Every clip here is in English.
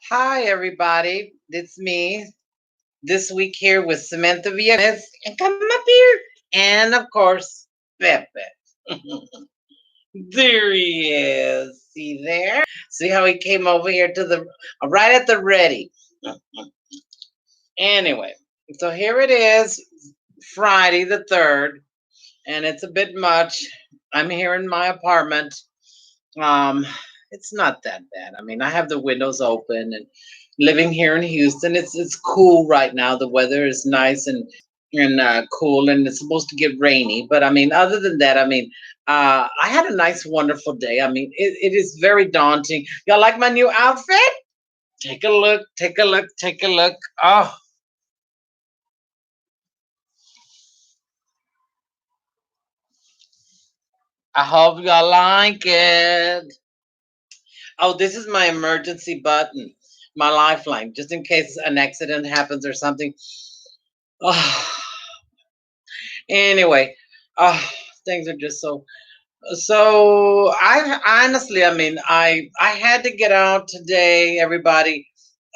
Hi, everybody. It's me this week here with Samantha Villagomez. And come up here. And of course, Pepe. There he is. See there? See how he came over here to the right at the ready. Anyway, so here it is, Friday the 3rd, and it's a bit much. I'm here in my apartment. Um, it's not that bad. I mean, I have the windows open and living here in Houston. It's cool right now. The weather is nice and cool, and it's supposed to get rainy. But I mean, other than that, I mean, I had a nice, wonderful day. I mean, it is very daunting. Y'all like my new outfit? Take a look. Take a look. Take a look. Oh, I hope y'all like it. Oh, this is my emergency button, my lifeline, just in case an accident happens or something. Oh, anyway, oh, things are just so. I honestly, I mean, I had to get out today. Everybody,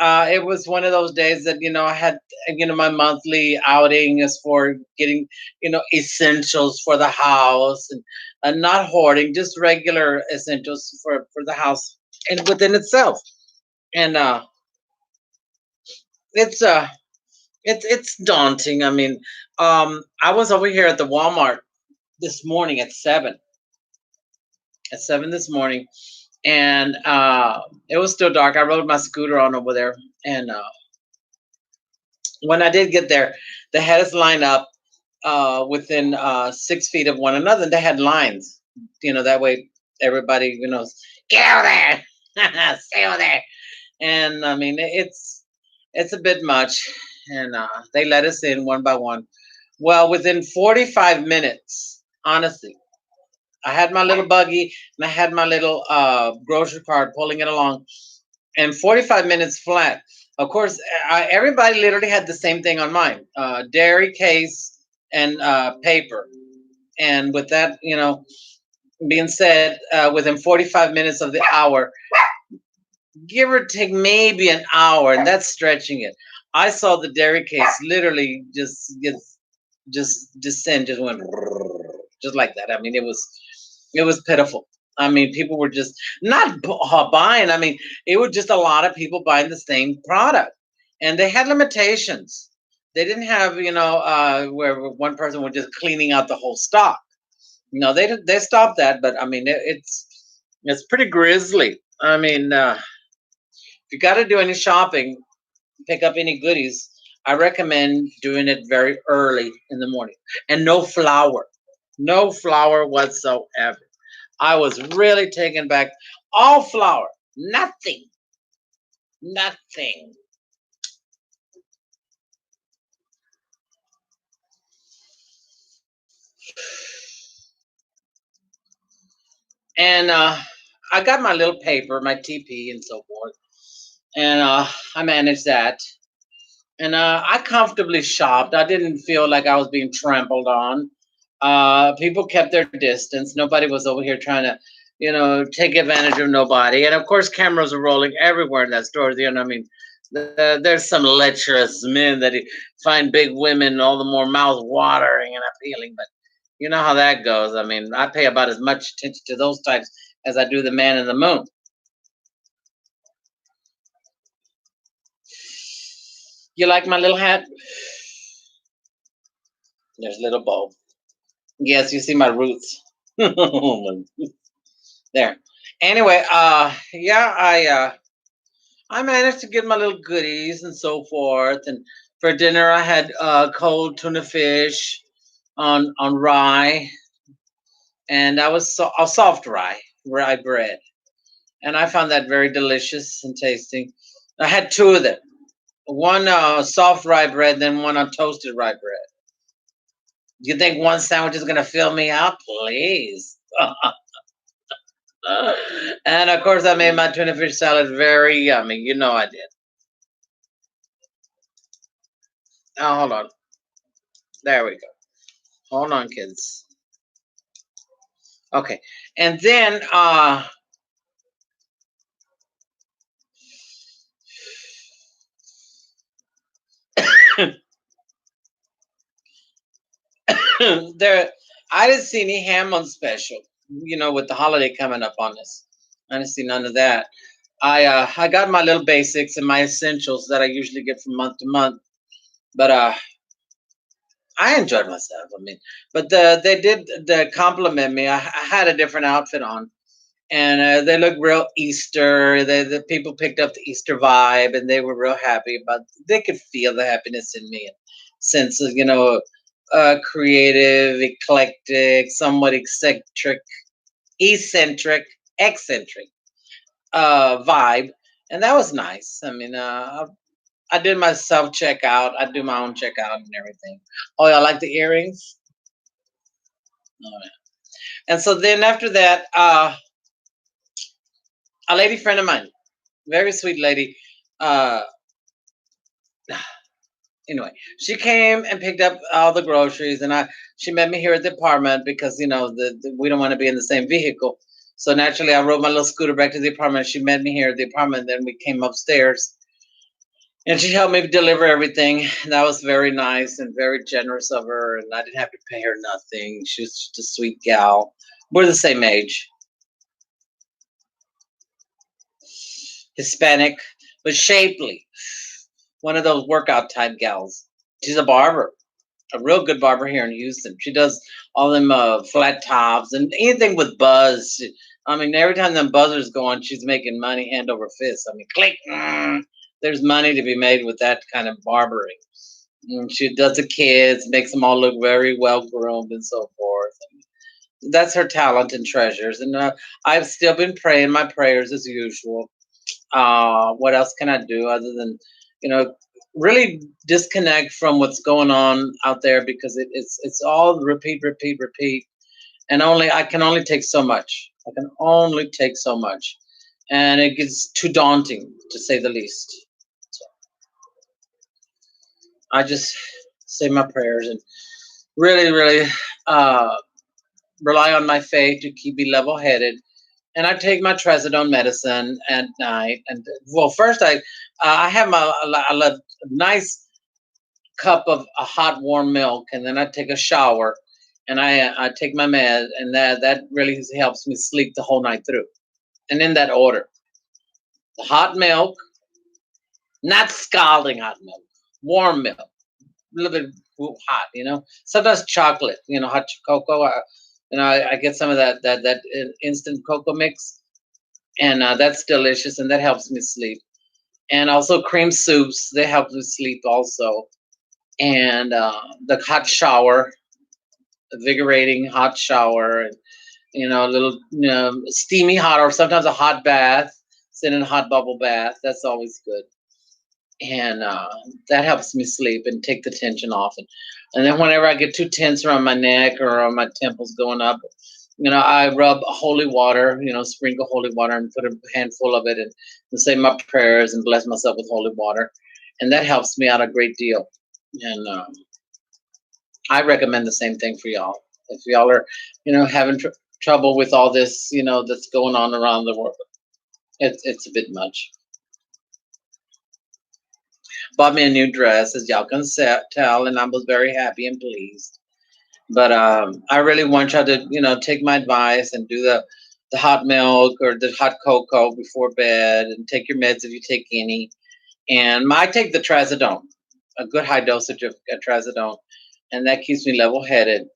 it was one of those days that I had my monthly outing is for getting essentials for the house and not hoarding, just regular essentials for the house and within itself. And it's it's daunting. I mean, I was over here at the Walmart this morning at 7 this morning, and it was still dark. I rode my scooter on over there, and when I did get there, they had us line up within 6 feet of one another, and they had lines. That way everybody get over there, stay over there. And I mean, it's a bit much, and they let us in one by one. Well, within 45 minutes, honestly, I had my little buggy and I had my little grocery cart pulling it along, and 45 minutes flat. Of course, everybody literally had the same thing on mine: dairy case and paper. And with that, being said, within 45 minutes of the hour, give or take maybe an hour, and that's stretching it. I saw the dairy case literally just descend, just went just like that. I mean, it was pitiful. I mean, people were just not buying. I mean, it was just a lot of people buying the same product, and they had limitations. They didn't have, where one person was just cleaning out the whole stock. No, they stopped that, but I mean, it's pretty grisly. I mean, if you got to do any shopping, pick up any goodies, I recommend doing it very early in the morning. And no flour. No flour whatsoever. I was really taken back. All flour. Nothing. Nothing. And I got my little paper, my TP and so forth. And I managed that. And I comfortably shopped. I didn't feel like I was being trampled on. People kept their distance. Nobody was over here trying to, take advantage of nobody. And of course, cameras are rolling everywhere in that store. I mean, there's some lecherous men that find big women all the more mouth watering and appealing. But you know how that goes. I mean, I pay about as much attention to those types as I do the man in the moon. You like my little hat? There's little Bo. Yes, you see my roots. There. Anyway, yeah, I managed to get my little goodies and so forth. And for dinner, I had cold tuna fish on rye, and I was a soft rye bread, and I found that very delicious and tasty. I had two of them, one soft rye bread, then one on toasted rye bread. You think one sandwich is gonna fill me up? Please. And of course, I made my tuna fish salad very yummy. You know I did. Oh, hold on. There we go. Hold on, kids. Okay. And then there, I didn't see any ham on special. With the holiday coming up on us, I didn't see none of that. I got my little basics and my essentials that I usually get from month to month. But I enjoyed myself. I mean, but they did compliment me. I had a different outfit on, and they looked real Easter. The people picked up the Easter vibe, and they were real happy about. They could feel the happiness in me, and sense of creative, eclectic, somewhat eccentric, eccentric vibe, and that was nice. I mean, I did my self checkout. I do my own checkout and everything. Oh, I like the earrings. Oh, yeah. And so then after that, a lady friend of mine, very sweet lady. Uh, anyway, she came and picked up all the groceries, and she met me here at the apartment because we don't want to be in the same vehicle. So naturally, I rode my little scooter back to the apartment. She met me here at the apartment. Then we came upstairs, and she helped me deliver everything. That was very nice and very generous of her, and I didn't have to pay her nothing. She was just a sweet gal. We're the same age, Hispanic, but shapely. One of those workout type gals. She's a barber, a real good barber here in Houston. She does all them flat tops and anything with buzz. I mean, every time them buzzers go on, she's making money hand over fist. I mean, click. There's money to be made with that kind of barbering. She does the kids, makes them all look very well groomed and so forth. And that's her talent and treasures. And I've still been praying my prayers as usual. What else can I do other than, really disconnect from what's going on out there because it's all repeat, repeat, repeat, and I can only take so much. I can only take so much, and it gets too daunting to say the least. So I just say my prayers and really, really uh, rely on my faith to keep me level headed. And I take my trazodone medicine at night. And well, first I have a nice cup of a hot warm milk, and then I take a shower, and I take my med, and that really helps me sleep the whole night through. And in that order, the hot milk, not scalding hot milk, warm milk, a little bit hot, Sometimes chocolate, hot cocoa. I get some of that instant cocoa mix, and that's delicious, and that helps me sleep. And also cream soups, they help me sleep also. And the hot shower, invigorating hot shower, and a little steamy hot, or sometimes a hot bath, sit in a hot bubble bath. That's always good, and that helps me sleep and take the tension off. And then whenever I get too tense around my neck or on my temples going up, I rub holy water, sprinkle holy water and put a handful of it and say my prayers and bless myself with holy water, and that helps me out a great deal. And I recommend the same thing for y'all. If y'all are, having trouble with all this, that's going on around the world, it's a bit much. Bought me a new dress, as y'all can tell, and I was very happy and pleased. But I really want y'all to, take my advice and do the hot milk or the hot cocoa before bed, and take your meds if you take any. And I take the trazodone, a good high dosage of trazodone, and that keeps me level headed.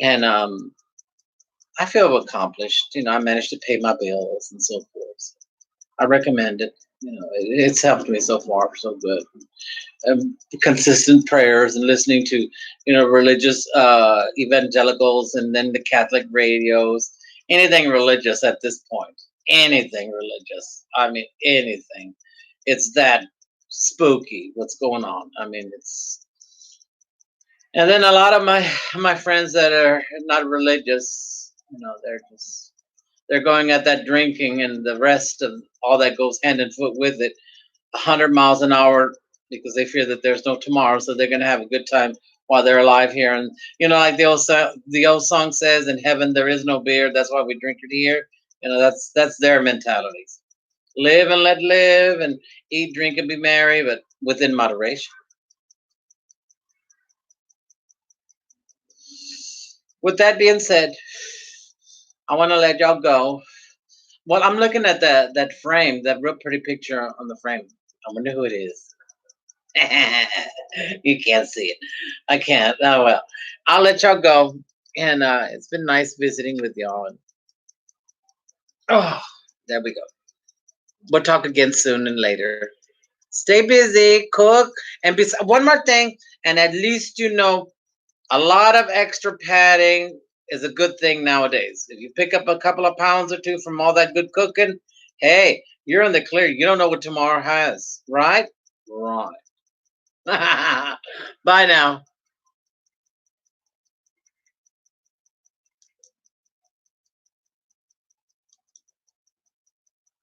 And I feel accomplished. I managed to pay my bills and so forth. So I recommend it. It's helped me so far, so good. Consistent prayers and listening to, religious evangelicals, and then the Catholic radios. Anything religious at this point. Anything religious. I mean, anything. It's that spooky. What's going on? I mean, it's. And then a lot of my friends that are not religious, they're going at that drinking and the rest of all that goes hand in foot with it, 100 miles an hour, because they fear that there's no tomorrow, so they're going to have a good time while they're alive here. And like the old song says, "In heaven there is no beer. That's why we drink it here." That's their mentality. Live and let live, and eat, drink, and be merry, but within moderation. With that being said, I want to let y'all go. Well, I'm looking at that frame, that real pretty picture on the frame. I wonder who it is. You can't see it. I can't. Oh well. I'll let y'all go. And it's been nice visiting with y'all. And oh, there we go. We'll talk again soon and later. Stay busy, cook, and one more thing. And at least you know a lot of extra padding is a good thing nowadays. If you pick up a couple of pounds or two from all that good cooking, hey, you're in the clear. You don't know what tomorrow has, right? Right. Bye now.